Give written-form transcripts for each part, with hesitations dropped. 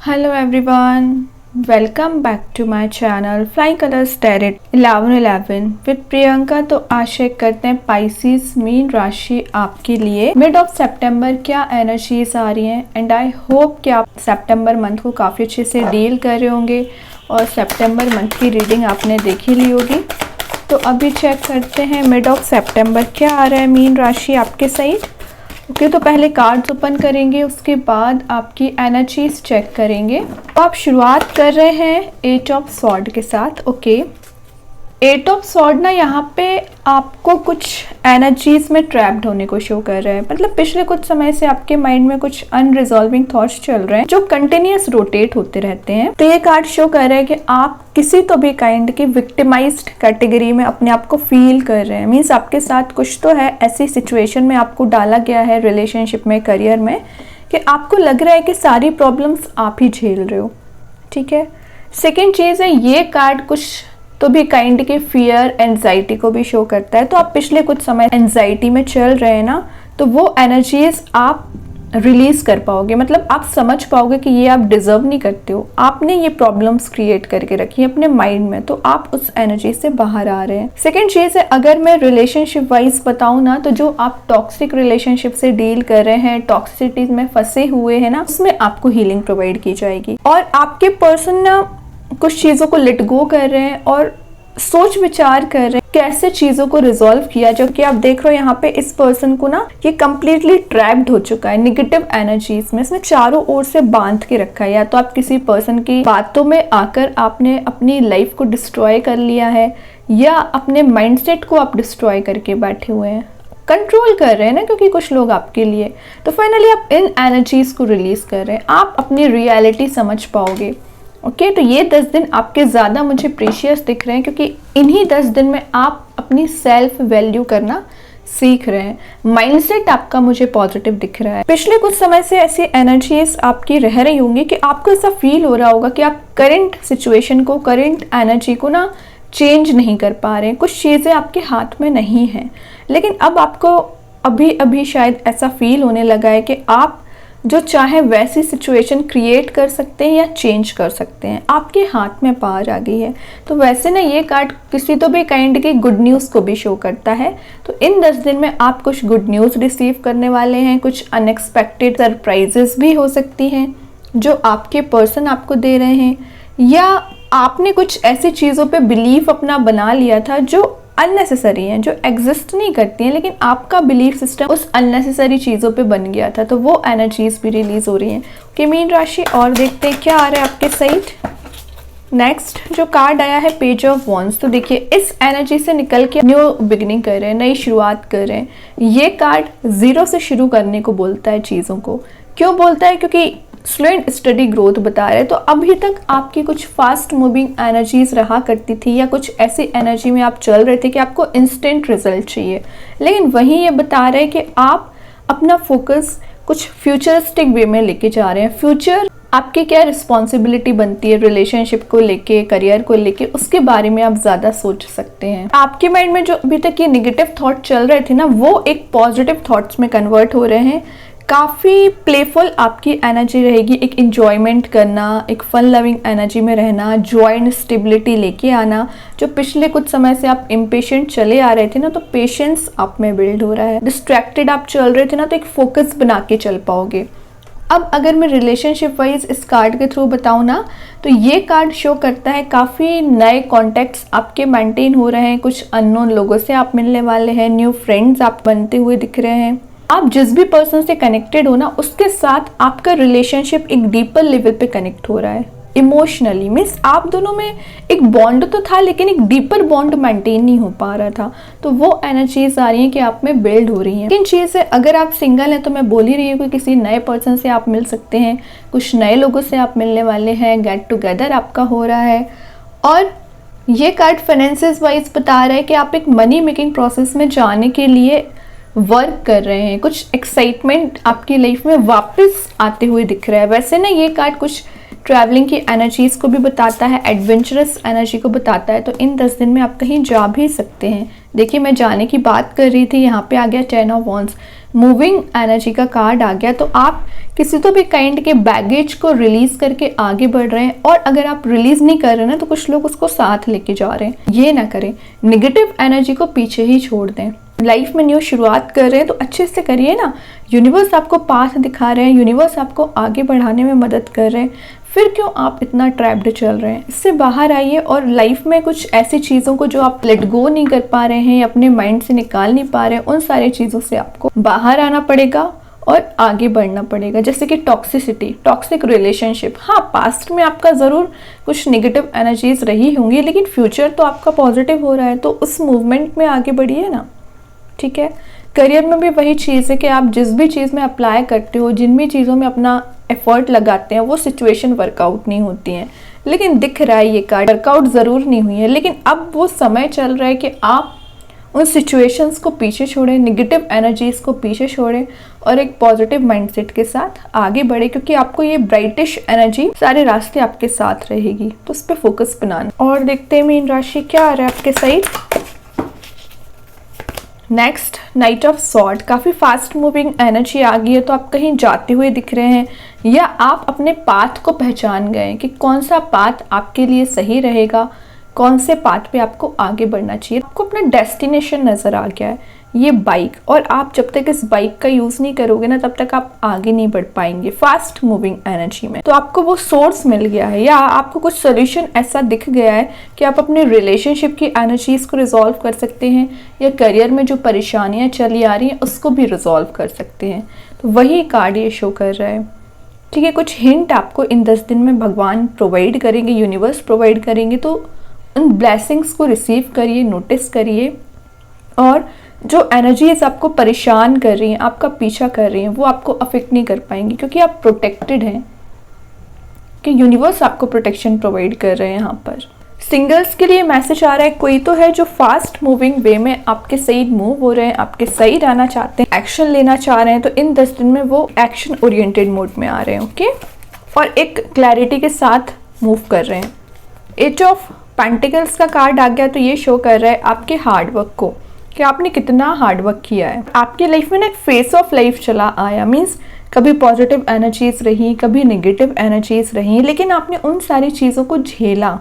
Hello everyone, welcome back to my channel Flying Colors Tarot 11/11 with Priyanka. तो आशा करते हैं Pisces mean राशि आपके लिए मिड ऑफ सितंबर क्या एनर्जीज आ रही हैं एंड आई होप कि आप सितंबर मंथ को काफ़ी अच्छे से डील कर रहे होंगे और सितंबर मंथ की रीडिंग आपने देख ही ली होगी। तो अभी चेक करते हैं मिड ऑफ सितंबर क्या आ रहा है मीन राशि आपके साइड। ओके, तो पहले कार्ड्स ओपन करेंगे, उसके बाद आपकी एनर्जीज चेक करेंगे। तो आप शुरुआत कर रहे हैं 8 ऑफ सॉर्ड के साथ। ओके, 8 ऑफ सॉर्ड ना यहाँ पे आपको कुछ एनर्जीज में ट्रैप्ड होने को शो कर रहा है। मतलब पिछले कुछ समय से आपके माइंड में कुछ अनरिजॉल्विंग थॉट्स चल रहे हैं जो कंटिन्यूअस रोटेट होते रहते हैं। तो ये कार्ड शो कर रहा है कि आप किसी तो भी काइंड की विक्टिमाइज्ड कैटेगरी में अपने आप को फील कर रहे हैं। मीन्स आपके साथ कुछ तो है, ऐसी सिचुएशन में आपको डाला गया है रिलेशनशिप में, करियर में, कि आपको लग रहा है कि सारी प्रॉब्लम्स आप ही झेल रहे हो। ठीक है। सेकेंड चीज़ है, ये कार्ड कुछ तो भी काइंड के फियर एंजाइटी को भी शो करता है। तो आप पिछले कुछ समय एंजाइटी में चल रहे हैं ना, तो वो एनर्जीज आप रिलीज कर पाओगे। मतलब आप समझ पाओगे कि ये आप डिजर्व नहीं करते हो, आपने ये प्रॉब्लम्स क्रिएट करके रखी है अपने माइंड में, तो आप उस एनर्जी से बाहर आ रहे हैं। सेकेंड चीज है, अगर मैं रिलेशनशिप वाइज बताऊं ना, तो जो आप टॉक्सिक रिलेशनशिप से डील कर रहे हैं, टॉक्सिसिटी में फंसे हुए हैं ना, उसमें आपको हीलिंग प्रोवाइड की जाएगी। और आपके पर्सन ना कुछ चीज़ों को लेट गो कर रहे हैं और सोच विचार कर रहे हैं कैसे चीज़ों को रिजॉल्व किया, जो कि आप देख रहे हो यहाँ पे इस पर्सन को ना ये कम्प्लीटली ट्रैप्ड हो चुका है नेगेटिव एनर्जीज में। इसने चारों ओर से बांध के रखा है। या तो आप किसी पर्सन की बातों में आकर आपने अपनी लाइफ को डिस्ट्रॉय कर लिया है, या अपने माइंडसेट को आप डिस्ट्रॉय करके बैठे हुए हैं, कंट्रोल कर रहे हैं ना, क्योंकि कुछ लोग आपके लिए। तो फाइनली आप इन एनर्जीज को रिलीज कर रहे हैं, आप अपनी रियलिटी समझ पाओगे। ओके, तो ये 10 दिन आपके ज़्यादा मुझे प्रीशियस दिख रहे हैं, क्योंकि इन्हीं 10 दिन में आप अपनी सेल्फ वैल्यू करना सीख रहे हैं। माइंडसेट आपका मुझे पॉजिटिव दिख रहा है। पिछले कुछ समय से ऐसी एनर्जीज आपकी रह रही होंगी कि आपको ऐसा फील हो रहा होगा कि आप करंट सिचुएशन को, करंट एनर्जी को ना चेंज नहीं कर पा रहे हैं। कुछ चीज़ें आपके हाथ में नहीं हैं, लेकिन अब आपको अभी अभी शायद ऐसा फील होने लगा है कि आप जो चाहे वैसी सिचुएशन क्रिएट कर सकते हैं या चेंज कर सकते हैं। आपके हाथ में पावर आ गई है। तो वैसे ना ये कार्ड किसी तो भी काइंड की गुड न्यूज़ को भी शो करता है। तो इन 10 दिन में आप कुछ गुड न्यूज़ रिसीव करने वाले हैं, कुछ अनएक्सपेक्टेड सरप्राइजेस भी हो सकती हैं जो आपके पर्सन आपको दे रहे हैं, या आपने कुछ ऐसी चीज़ों पे बिलीफ अपना बना लिया था जो अननेसेसरी हैं, जो एग्जिस्ट नहीं करती हैं, लेकिन आपका बिलीफ सिस्टम उस अननेसेसरी चीज़ों पे बन गया था। तो वो एनर्जीज भी रिलीज हो रही हैं कि मीन राशि। और देखते हैं क्या आ रहा है आपके साइड। नेक्स्ट जो कार्ड आया है पेज ऑफ वॉन्ड्स। तो देखिए इस एनर्जी से निकल के न्यू बिगिनिंग कर रहे हैं, नई शुरुआत कर रहे हैं। ये कार्ड 0 से शुरू करने को बोलता है चीज़ों को। क्यों बोलता है? क्योंकि स्लो एंड स्टडी ग्रोथ बता रहे हैं। तो अभी तक आपकी कुछ फास्ट मूविंग एनर्जीज रहा करती थी, या कुछ ऐसी एनर्जी में आप चल रहे थे कि आपको इंस्टेंट रिजल्ट चाहिए, लेकिन वहीं ये बता रहे हैं कि आप अपना फोकस कुछ फ्यूचरिस्टिक वे में लेके जा रहे हैं। फ्यूचर आपकी क्या रिस्पॉन्सिबिलिटी बनती है रिलेशनशिप को लेके, करियर को लेके, उसके बारे में आप ज़्यादा सोच सकते हैं। आपके माइंड में जो अभी तक ये निगेटिव थॉट चल रहे थे ना, वो एक पॉजिटिव थॉट्स में कन्वर्ट हो रहे हैं। काफ़ी प्लेफुल आपकी एनर्जी रहेगी, एक इंजॉयमेंट करना, एक फन लविंग एनर्जी में रहना, जॉय एंड स्टेबिलिटी लेके आना। जो पिछले कुछ समय से आप इम्पेशेंट चले आ रहे थे ना, तो पेशेंस आप में बिल्ड हो रहा है। डिस्ट्रैक्टेड आप चल रहे थे ना, तो एक फोकस बना के चल पाओगे। अब अगर मैं रिलेशनशिप वाइज इस कार्ड के थ्रू बताऊँ ना, तो ये कार्ड शो करता है काफ़ी नए कॉन्टैक्ट्स आपके मेंटेन हो रहे हैं, कुछ अननोन लोगों से आप मिलने वाले हैं, न्यू फ्रेंड्स आप बनते हुए दिख रहे हैं। आप जिस भी पर्सन से कनेक्टेड हो ना, उसके साथ आपका रिलेशनशिप एक डीपर लेवल पे कनेक्ट हो रहा है इमोशनली। मीन्स आप दोनों में एक बॉन्ड तो था, लेकिन एक डीपर बॉन्ड मेंटेन नहीं हो पा रहा था। तो वो एनर्जीज आ रही हैं कि आप में बिल्ड हो रही हैं। लेकिन चीज़ है, अगर आप सिंगल हैं तो मैं बोल ही रही हूँ कि किसी नए पर्सन से आप मिल सकते हैं, कुछ नए लोगों से आप मिलने वाले हैं, गेट टुगेदर आपका हो रहा है। और ये कार्ड फाइनेंसेस वाइज बता रहा है कि आप एक मनी मेकिंग प्रोसेस में जाने के लिए वर्क कर रहे हैं। कुछ एक्साइटमेंट आपकी लाइफ में वापस आते हुए दिख रहा है। वैसे ना ये कार्ड कुछ ट्रैवलिंग की एनर्जीज को भी बताता है, एडवेंचरस एनर्जी को बताता है। तो इन 10 दिन में आप कहीं जा भी सकते हैं। देखिए मैं जाने की बात कर रही थी, यहाँ पे आ गया 10 ऑफ वॉन्ड्स। मूविंग एनर्जी का कार्ड आ गया, तो आप किसी तो भी काइंड के बैगेज को रिलीज करके आगे बढ़ रहे हैं। और अगर आप रिलीज नहीं कर रहे ना, तो कुछ लोग उसको साथ लेके जा रहे हैं। ये ना करें, निगेटिव एनर्जी को पीछे ही छोड़ दें। लाइफ में न्यू शुरुआत कर रहे हैं तो अच्छे से करिए ना। यूनिवर्स आपको पाथ दिखा रहे हैं, यूनिवर्स आपको आगे बढ़ाने में मदद कर रहे हैं। फिर क्यों आप इतना ट्रैप्ड चल रहे हैं? इससे बाहर आइए और लाइफ में कुछ ऐसी चीज़ों को जो आप लेट गो नहीं कर पा रहे हैं, अपने माइंड से निकाल नहीं पा रहे हैं, उन सारी चीज़ों से आपको बाहर आना पड़ेगा और आगे बढ़ना पड़ेगा। जैसे कि टॉक्सिसिटी, टॉक्सिक रिलेशनशिप। हाँ, पास्ट में आपका ज़रूर कुछ नेगेटिव एनर्जीज रही होंगी, लेकिन फ्यूचर तो आपका पॉजिटिव हो रहा है, तो उस मूवमेंट में आगे बढ़िए ना। ठीक है, करियर में भी वही चीज़ है कि आप जिस भी चीज़ में अप्लाई करते हो, जिन भी चीज़ों में अपना एफर्ट लगाते हैं, वो सिचुएशन वर्कआउट नहीं होती हैं। लेकिन दिख रहा है ये कार्ड वर्कआउट ज़रूर नहीं हुई है, लेकिन अब वो समय चल रहा है कि आप उन सिचुएशंस को पीछे छोड़ें, निगेटिव एनर्जीज़ को पीछे छोड़ें और एक पॉजिटिव माइंडसेट के साथ आगे बढ़े, क्योंकि आपको ये ब्राइटिश एनर्जी सारे रास्ते आपके साथ रहेगी। तो उस पर फोकस बनाना। और देखते हैं मीन राशि क्या आ रहा है आपके side. Next, night of sword. काफ़ी फास्ट मूविंग एनर्जी आ गई है, तो आप कहीं जाते हुए दिख रहे हैं या आप अपने पाथ को पहचान गए कि कौन सा पाथ आपके लिए सही रहेगा, कौन से पाथ पे आपको आगे बढ़ना चाहिए। आपको अपना डेस्टिनेशन नज़र आ गया है, ये बाइक। और आप जब तक इस बाइक का यूज़ नहीं करोगे ना, तब तक आप आगे नहीं बढ़ पाएंगे फास्ट मूविंग एनर्जी में। तो आपको वो सोर्स मिल गया है या आपको कुछ सोल्यूशन ऐसा दिख गया है कि आप अपने रिलेशनशिप की एनर्जीज को रिजॉल्व कर सकते हैं, या करियर में जो परेशानियां चली आ रही हैं उसको भी रिजॉल्व कर सकते हैं। तो वही कार्ड ये शो कर रहा है। ठीक है, कुछ हिंट आपको इन 10 दिन में भगवान प्रोवाइड करेंगे, यूनिवर्स प्रोवाइड करेंगे। तो उन ब्लेसिंग्स को रिसीव करिए, नोटिस करिए, और जो एनर्जीज आपको परेशान कर रही हैं, आपका पीछा कर रही हैं, वो आपको अफेक्ट नहीं कर पाएंगी, क्योंकि आप प्रोटेक्टेड हैं, कि यूनिवर्स आपको प्रोटेक्शन प्रोवाइड कर रहे हैं। यहाँ पर सिंगल्स के लिए मैसेज आ रहा है, कोई तो है जो फास्ट मूविंग वे में आपके सही मूव हो रहे हैं, आपके सही रहना चाहते हैं, एक्शन लेना चाह रहे हैं, तो इन 10 दिन में वो एक्शन ओरिएंटेड मोड में आ रहे हैं। ओके, और एक क्लैरिटी के साथ मूव कर रहे हैं। एज ऑफ पेंटिकल्स का कार्ड आ गया, तो ये शो कर रहा है आपके हार्डवर्क को, कि आपने कितना हार्डवर्क किया है। आपके लाइफ में ना एक फेस ऑफ लाइफ चला आया, मीन्स कभी पॉजिटिव एनर्जीज रही, कभी नेगेटिव एनर्जीज रही, लेकिन आपने उन सारी चीज़ों को झेला,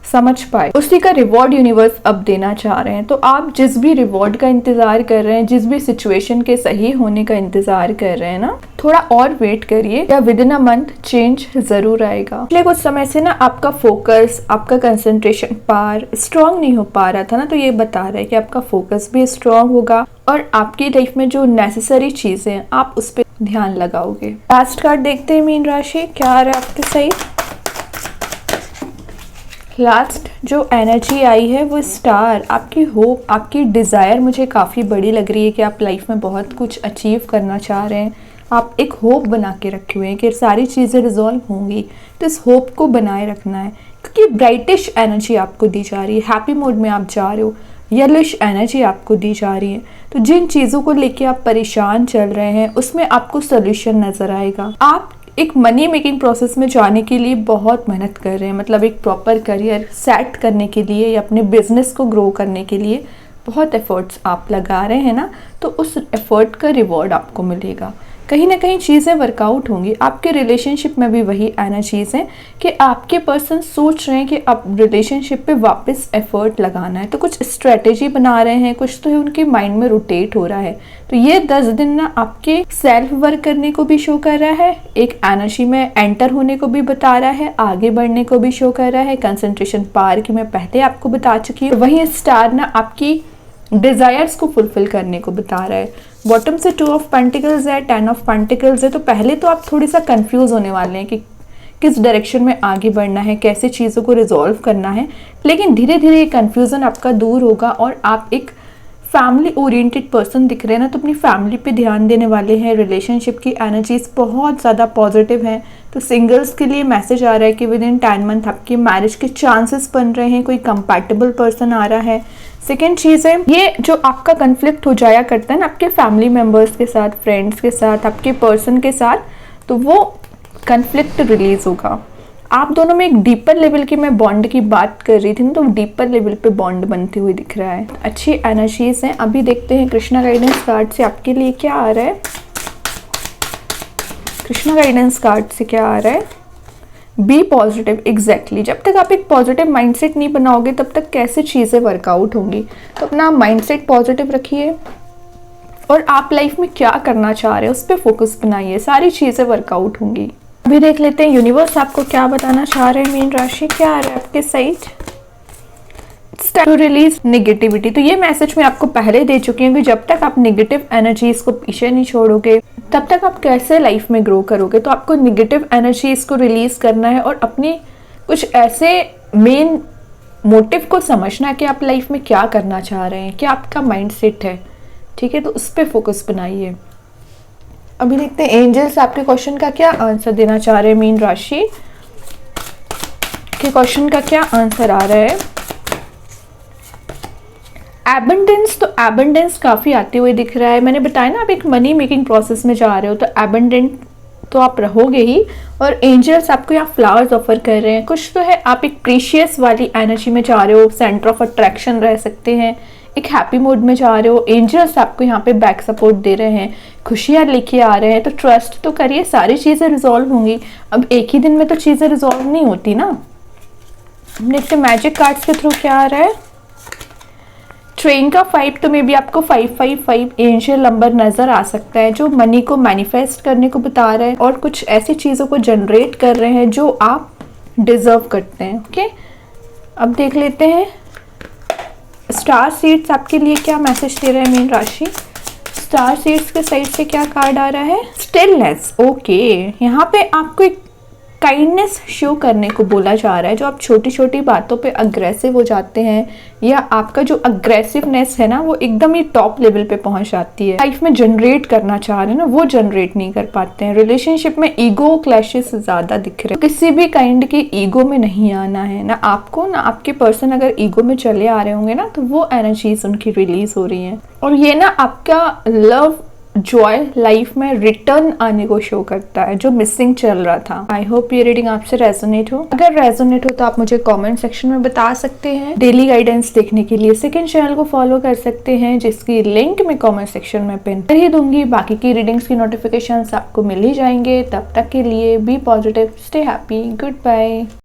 समझ पाए, उसी का रिवॉर्ड यूनिवर्स अब देना चाह रहे हैं। तो आप जिस भी रिवॉर्ड का इंतज़ार कर रहे हैं, जिस भी सिचुएशन के सही होने का इंतज़ार कर रहे हैं ना, थोड़ा और वेट करिए, या with in a month change ज़रूर आएगा। पिछले कुछ समय से ना आपका फोकस, आपका कंसंट्रेशन पावर स्ट्रॉन्ग नहीं हो पा रहा था ना, तो ये बता रहा है कि आपका फोकस भी स्ट्रॉन्ग होगा और आपकी लाइफ में जो नेसेसरी चीज़ें हैं आप उस पर ध्यान लगाओगे। लास्ट कार्ड देखते हैं मीन राशि क्या आ रहा है आपके साइड। लास्ट जो एनर्जी आई है वो स्टार। आपकी होप, आपकी डिज़ायर मुझे काफ़ी बड़ी लग रही है कि आप लाइफ में बहुत कुछ अचीव करना चाह रहे हैं। आप एक होप बना के रखे हुए हैं कि सारी चीज़ें रिजॉल्व होंगी, तो इस होप को बनाए रखना है, क्योंकि ब्राइटिश एनर्जी आपको दी जा रही है, हैप्पी मोड में आप जा रहे हो, येलोइश एनर्जी आपको दी जा रही है। तो जिन चीज़ों को लेके आप परेशान चल रहे हैं उसमें आपको सोल्यूशन नज़र आएगा। आप एक मनी मेकिंग प्रोसेस में जाने के लिए बहुत मेहनत कर रहे हैं, मतलब एक प्रॉपर करियर सेट करने के लिए या अपने बिजनेस को ग्रो करने के लिए बहुत एफर्ट्स आप लगा रहे हैं ना, तो उस एफर्ट का रिवॉर्ड आपको मिलेगा। कहीं ना कहीं चीज़ें वर्कआउट होंगी। आपके रिलेशनशिप में भी वही एनर्जीज हैं कि आपके पर्सन सोच रहे हैं कि अब रिलेशनशिप पे वापस एफर्ट लगाना है, तो कुछ स्ट्रेटेजी बना रहे हैं, कुछ तो उनके माइंड में रोटेट हो रहा है। तो ये 10 दिन ना आपके सेल्फ वर्क करने को भी शो कर रहा है, एक एनर्जी में एंटर होने को भी बता रहा है, आगे बढ़ने को भी शो कर रहा है। कंसंट्रेशन पावर की मैं पहले आपको बता चुकी हूँ। वही स्टार ना आपकी डिजायर्स को फुलफिल करने को बता रहा है। बॉटम से 2 ऑफ पेंटिकल्स है, 10 ऑफ पेंटिकल्स है। तो पहले तो आप थोड़ी सा कंफ्यूज होने वाले हैं कि किस डायरेक्शन में आगे बढ़ना है, कैसे चीज़ों को रिजॉल्व करना है, लेकिन धीरे धीरे ये कन्फ्यूज़न आपका दूर होगा और आप एक फैमिली ओरिएंटेड पर्सन दिख रहे हैं ना, तो अपनी फैमिली पे ध्यान देने वाले हैं। रिलेशनशिप की एनर्जीज बहुत ज़्यादा पॉजिटिव हैं। तो सिंगल्स के लिए मैसेज आ रहा है कि विद इन 10 मंथ आपके मैरिज के चांसेस बन रहे हैं, कोई कंपैटिबल पर्सन आ रहा है। सेकेंड चीज़ है, ये जो आपका कन्फ्लिक्ट हो जाया करता है ना आपके फैमिली मेम्बर्स के साथ, फ्रेंड्स के साथ, आपके पर्सन के साथ, तो वो कन्फ्लिक्ट रिलीज होगा। आप दोनों में एक डीपर लेवल की मैं बॉन्ड की बात कर रही थी ना, तो डीपर लेवल पे बॉन्ड बनती हुई दिख रहा है। अच्छी एनर्जीज हैं। अभी देखते हैं कृष्णा गाइडेंस कार्ड से आपके लिए क्या आ रहा है। कृष्णा गाइडेंस कार्ड से क्या आ रहा है? B positive. एग्जैक्टली, जब तक आप एक पॉजिटिव माइंडसेट नहीं बनाओगे तब तक कैसे चीज़ें वर्कआउट होंगी। तो अपना माइंडसेट पॉजिटिव रखिए और आप लाइफ में क्या करना चाह रहे हो उस पर फोकस बनाइए, सारी चीज़ें वर्कआउट होंगी। अभी देख लेते हैं यूनिवर्स आपको क्या बताना चाह रहे हैं। मीन राशि क्या आ रहा है आपके साइड? To release negativity. तो ये मैसेज मैं आपको पहले दे चुकी हूँ कि जब तक आप नेगेटिव एनर्जीज को पीछे नहीं छोड़ोगे तब तक आप कैसे लाइफ में ग्रो करोगे। तो आपको नेगेटिव एनर्जीज को रिलीज करना है और अपनी कुछ ऐसे मेन मोटिव को समझना है कि आप लाइफ में क्या करना चाह रहे हैं, क्या आपका माइंडसेट है। ठीक है, तो उस पर फोकस बनाइए। अभी देखते हैं एंजल्स आपके क्वेश्चन का क्या आंसर देना चाह रहे हैं। मीन राशि के क्वेश्चन का क्या आंसर आ रहा है? एबंडेंस। तो एबंडेंस काफ़ी आते हुए दिख रहा है। मैंने बताया ना, आप एक मनी मेकिंग प्रोसेस में जा रहे हो तो एबंडेंट तो आप रहोगे ही। और एंजल्स आपको यहाँ फ्लावर्स ऑफर कर रहे हैं। कुछ तो है आप एक प्रीशियस वाली एनर्जी में जा रहे हो, सेंटर ऑफ अट्रैक्शन रह सकते हैं, एक हैप्पी मूड में जा रहे हो। एंजल्स आपको यहाँ पे बैक सपोर्ट दे रहे हैं, खुशियाँ लेके आ रहे हैं। तो ट्रस्ट तो करिए, सारी चीज़ें रिजॉल्व होंगी। अब एक ही दिन में तो चीज़ें रिजॉल्व नहीं होती ना। देखते मैजिक कार्ड्स के थ्रू क्या आ रहा है। ट्रेन का 5, तो मे बी आपको 555 एंजल नंबर नज़र आ सकता है जो मनी को मैनिफेस्ट करने को बता रहा है और कुछ ऐसी चीज़ों को जनरेट कर रहे हैं जो आप डिजर्व करते हैं। ओके, अब देख लेते हैं स्टार सीड्स आपके लिए क्या मैसेज दे रहे हैं। मीन राशि स्टार सीड्स के साइड से क्या कार्ड आ रहा है? स्टिलनेस। ओके, यहाँ पे आपको एक काइंडनेस शो करने को बोला जा रहा है। जो आप छोटी छोटी बातों पे अग्रेसिव हो जाते हैं या आपका जो अग्रेसिवनेस है ना वो एकदम ही टॉप लेवल पे पहुंच जाती है। लाइफ में जनरेट करना चाह रहे हैं ना, वो जनरेट नहीं कर पाते हैं। रिलेशनशिप में ईगो क्लैशेस ज़्यादा दिख रहे हैं। तो किसी भी काइंड की ईगो में नहीं आना है, ना आपको ना आपके पर्सन अगर ईगो में चले आ रहे होंगे ना तो वो एनर्जीज उनकी रिलीज हो रही हैं। और ये ना आपका लव जॉय लाइफ में रिटर्न आने को शो करता है जो मिसिंग चल रहा था। आई होप ये रीडिंग आपसे रेजोनेट हो। अगर रेजोनेट हो तो आप मुझे कमेंट सेक्शन में बता सकते हैं। डेली गाइडेंस देखने के लिए सेकंड चैनल को फॉलो कर सकते हैं जिसकी लिंक मैं कमेंट सेक्शन में पिन कर ही दूंगी। बाकी की रीडिंग्स की नोटिफिकेशंस आपको मिल ही जाएंगे। तब तक के लिए be positive, stay happy, good bye.